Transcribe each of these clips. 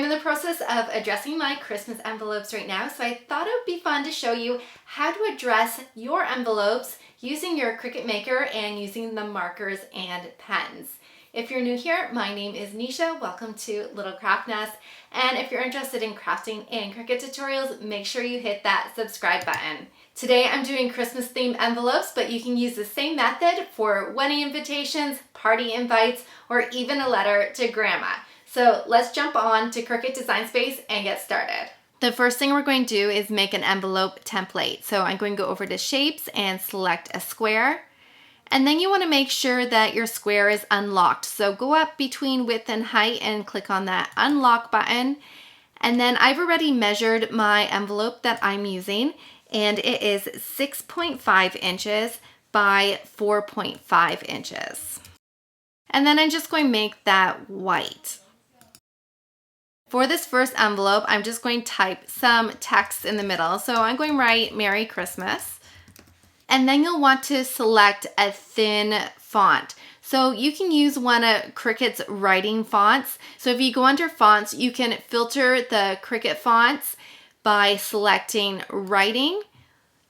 in the process of addressing my Christmas envelopes right now, so I thought it would be fun to show you how to address your envelopes using your Cricut Maker and using the markers and pens. If you're new here, my name is Nisha. Welcome to Little Craft Nest. And if you're interested in crafting and Cricut tutorials, make sure you hit that subscribe button. Today I'm doing Christmas themed envelopes, but you can use the same method for wedding invitations, party invites, or even a letter to grandma. So let's jump on to Cricut Design Space and get started. The first thing we're going to do is make an envelope template. So I'm going to go over to Shapes and select a square. And then you want to make sure that your square is unlocked. So go up between width and height and click on that unlock button. And then I've already measured my envelope that I'm using, and it is 6.5 inches by 4.5 inches. And then I'm just going to make that white. For this first envelope, I'm just going to type some text in the middle. So I'm going to write Merry Christmas. And then you'll want to select a thin font. So you can use one of Cricut's writing fonts. So if you go under fonts, you can filter the Cricut fonts by selecting writing.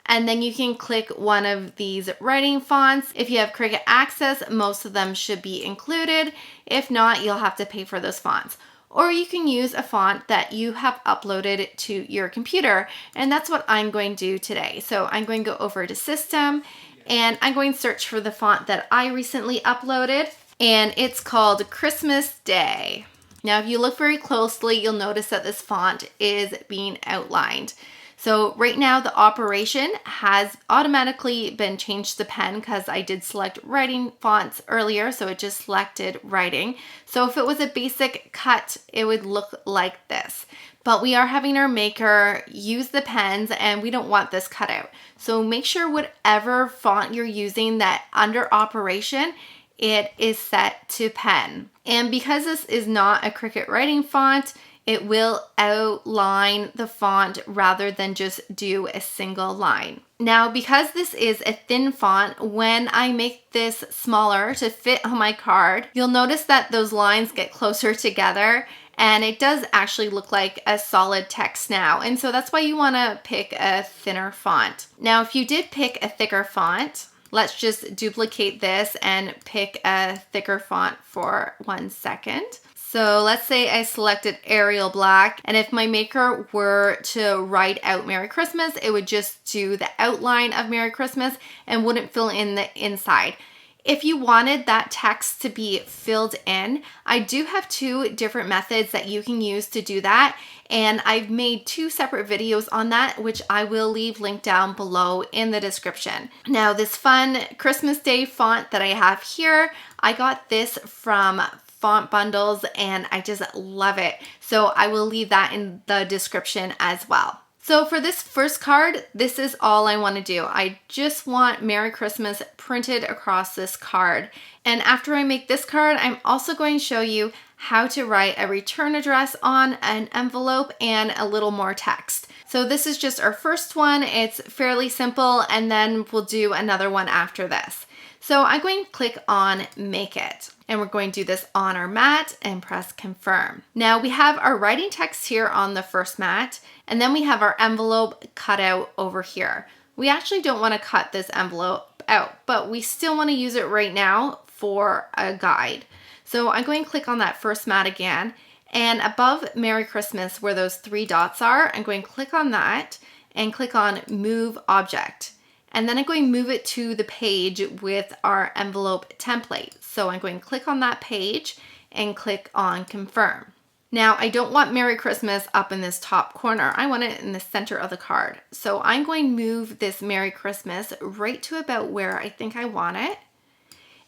And then you can click one of these writing fonts. If you have Cricut Access, most of them should be included. If not, you'll have to pay for those fonts. Or you can use a font that you have uploaded to your computer, and that's what I'm going to do today. So I'm going to go over to System, and I'm going to search for the font that I recently uploaded, and it's called Christmas Day. Now, if you look very closely, you'll notice that this font is being outlined. So right now the operation has automatically been changed to pen because I did select writing fonts earlier, so it just selected writing. So if it was a basic cut, it would look like this. But we are having our maker use the pens and we don't want this cut out. So make sure whatever font you're using that under operation, it is set to pen. And because this is not a Cricut writing font, it will outline the font rather than just do a single line. Now, because this is a thin font, when I make this smaller to fit on my card, you'll notice that those lines get closer together and it does actually look like a solid text now. And so that's why you wanna pick a thinner font. Now, if you did pick a thicker font, let's just duplicate this and pick a thicker font for 1 second. So let's say I selected Arial Black, and if my maker were to write out Merry Christmas, it would just do the outline of Merry Christmas and wouldn't fill in the inside. If you wanted that text to be filled in, I do have 2 different methods that you can use to do that, and I've made 2 separate videos on that, which I will leave linked down below in the description. Now, this fun Christmas Day font that I have here, I got this from Font Bundles and I just love it. So I will leave that in the description as well. So for this first card, this is all I want to do. I just want Merry Christmas printed across this card. And after I make this card, I'm also going to show you how to write a return address on an envelope and a little more text. So this is just our first one. It's fairly simple, and then we'll do another one after this. So I'm going to click on Make It, and we're going to do this on our mat and press Confirm. Now we have our writing text here on the first mat, and then we have our envelope cut out over here. We actually don't want to cut this envelope out, but we still want to use it right now for a guide. So I'm going to click on that first mat again, and above Merry Christmas where those 3 dots are, I'm going to click on that and click on Move Object. And then I'm going to move it to the page with our envelope template. So I'm going to click on that page and click on Confirm. Now, I don't want Merry Christmas up in this top corner. I want it in the center of the card. So I'm going to move this Merry Christmas right to about where I think I want it.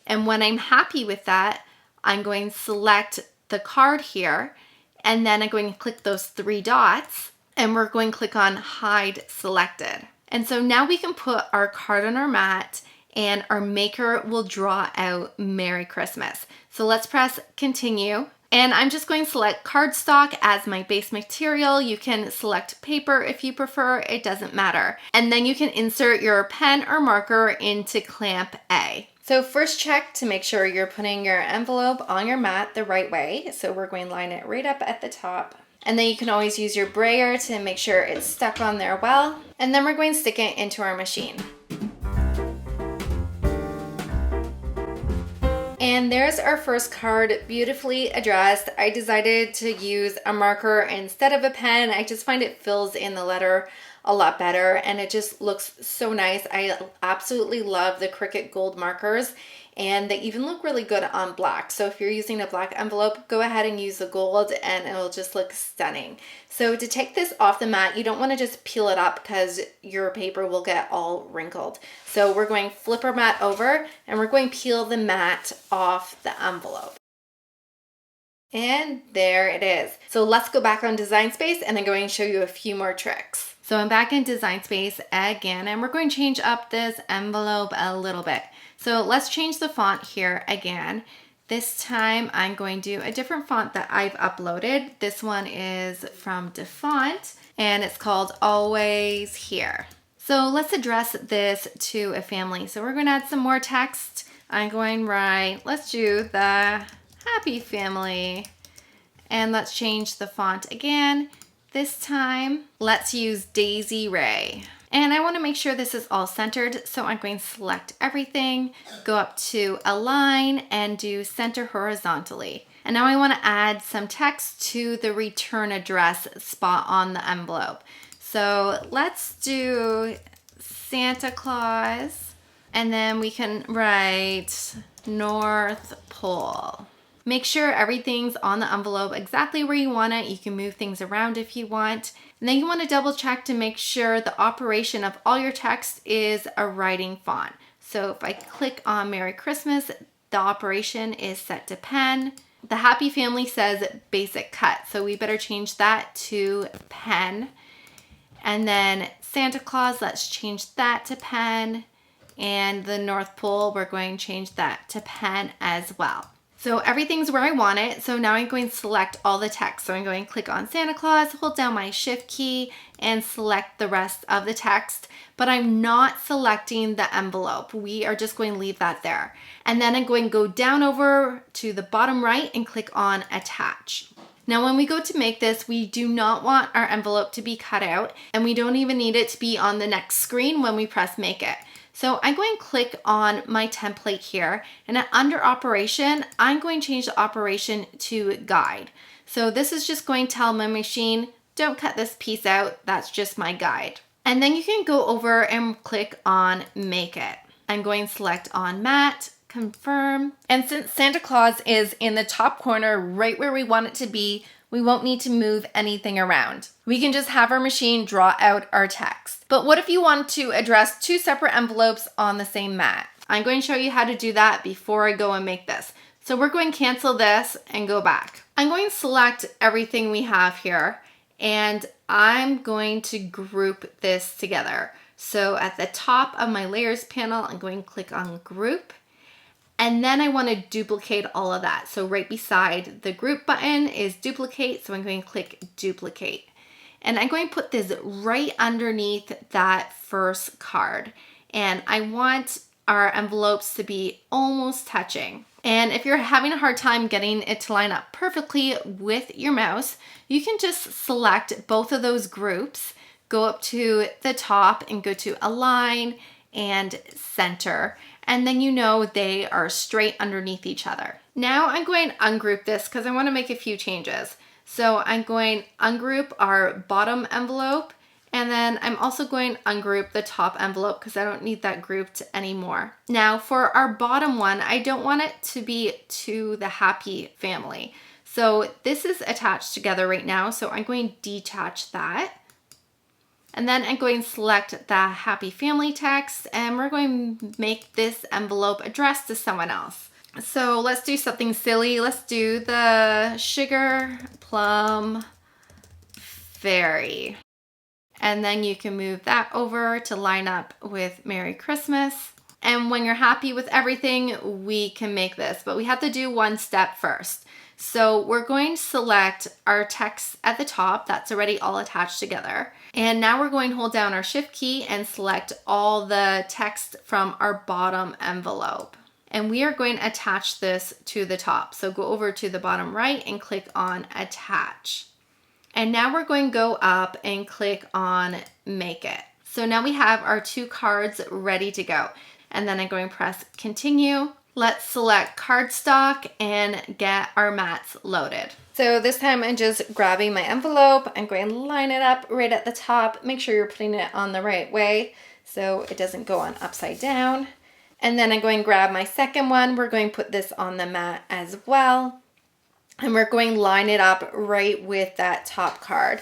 And when I'm happy with that, I'm going to select the card here, and then I'm going to click those 3 dots, and we're going to click on Hide Selected. And so now we can put our card on our mat and our maker will draw out Merry Christmas. So let's press Continue. And I'm just going to select cardstock as my base material. You can select paper if you prefer, it doesn't matter. And then you can insert your pen or marker into clamp A. So first check to make sure you're putting your envelope on your mat the right way. So we're going to line it right up at the top. And then you can always use your brayer to make sure it's stuck on there well. And then we're going to stick it into our machine. And there's our first card, beautifully addressed. I decided to use a marker instead of a pen. I just find it fills in the letter a lot better and it just looks so nice. I absolutely love the Cricut gold markers and they even look really good on black. So if you're using a black envelope, go ahead and use the gold and it'll just look stunning. So to take this off the mat, you don't want to just peel it up because your paper will get all wrinkled. So we're going to flip our mat over and we're going to peel the mat off the envelope. And there it is. So let's go back on Design Space and I'm going to show you a few more tricks. So I'm back in Design Space again and we're going to change up this envelope a little bit. So let's change the font here again. This time I'm going to do a different font that I've uploaded. This one is from DeFont and it's called Always Here. So let's address this to a family. So we're going to add some more text. I'm going right. Let's do the Happy Family. And let's change the font again. This time, let's use Daisy Ray. And I want to make sure this is all centered, so I'm going to select everything, go up to Align, and do Center Horizontally. And now I want to add some text to the return address spot on the envelope. So let's do Santa Claus, and then we can write North Pole. Make sure everything's on the envelope exactly where you want it. You can move things around if you want. And then you want to double check to make sure the operation of all your text is a writing font. So if I click on Merry Christmas, the operation is set to pen. The Happy Family says basic cut, so we better change that to pen. And then Santa Claus, let's change that to pen. And the North Pole, we're going to change that to pen as well. So everything's where I want it. So now I'm going to select all the text. So I'm going to click on Santa Claus, hold down my Shift key and select the rest of the text, but I'm not selecting the envelope. We are just going to leave that there. And then I'm going to go down over to the bottom right and click on Attach. Now when we go to make this, we do not want our envelope to be cut out and we don't even need it to be on the next screen when we press Make It. So I'm going to click on my template here and under operation, I'm going to change the operation to guide. So this is just going to tell my machine, don't cut this piece out, that's just my guide. And then you can go over and click on Make It. I'm going to select on Matte, confirm. And since Santa Claus is in the top corner, right where we want it to be, we won't need to move anything around. We can just have our machine draw out our text. But what if you want to address two separate envelopes on the same mat? I'm going to show you how to do that before I go and make this. So we're going to cancel this and go back. I'm going to select everything we have here and I'm going to group this together. So at the top of my layers panel, I'm going to click on group. And then I want to duplicate all of that. So right beside the group button is duplicate. So I'm going to click duplicate. And I'm going to put this right underneath that first card. And I want our envelopes to be almost touching. And if you're having a hard time getting it to line up perfectly with your mouse, you can just select both of those groups, go up to the top and go to Align and Center. And then you know they are straight underneath each other. Now I'm going to ungroup this because I want to make a few changes. So I'm going to ungroup our bottom envelope and then I'm also going to ungroup the top envelope because I don't need that grouped anymore. Now for our bottom one, I don't want it to be to the Happy Family. So this is attached together right now, so I'm going to detach that. And then I'm going to select the Happy Family text and we're going to make this envelope addressed to someone else. So let's do something silly. Let's do the Sugar Plum Fairy. And then you can move that over to line up with Merry Christmas. And when you're happy with everything, we can make this, but we have to do one step first. So we're going to select our text at the top, that's already all attached together. And now we're going to hold down our Shift key and select all the text from our bottom envelope. And we are going to attach this to the top. So go over to the bottom right and click on Attach. And now we're going to go up and click on Make It. So now we have our 2 cards ready to go. And then I'm going to press Continue. Let's select cardstock and get our mats loaded. So this time I'm just grabbing my envelope. I'm going to line it up right at the top. Make sure you're putting it on the right way so it doesn't go on upside down. And then I'm going to grab my second one. We're going to put this on the mat as well. And we're going to line it up right with that top card.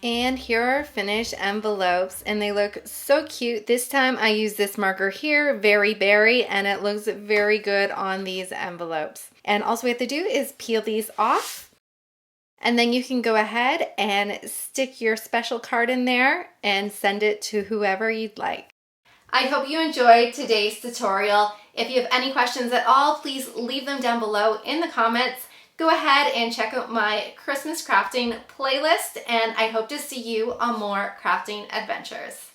And here are our finished envelopes, and they look so cute. This time I use this marker here, Very Berry, and it looks very good on these envelopes. And all we have to do is peel these off, and then you can go ahead and stick your special card in there and send it to whoever you'd like. I hope you enjoyed today's tutorial. If you have any questions at all, please leave them down below in the comments. Go ahead and check out my Christmas crafting playlist, and I hope to see you on more crafting adventures.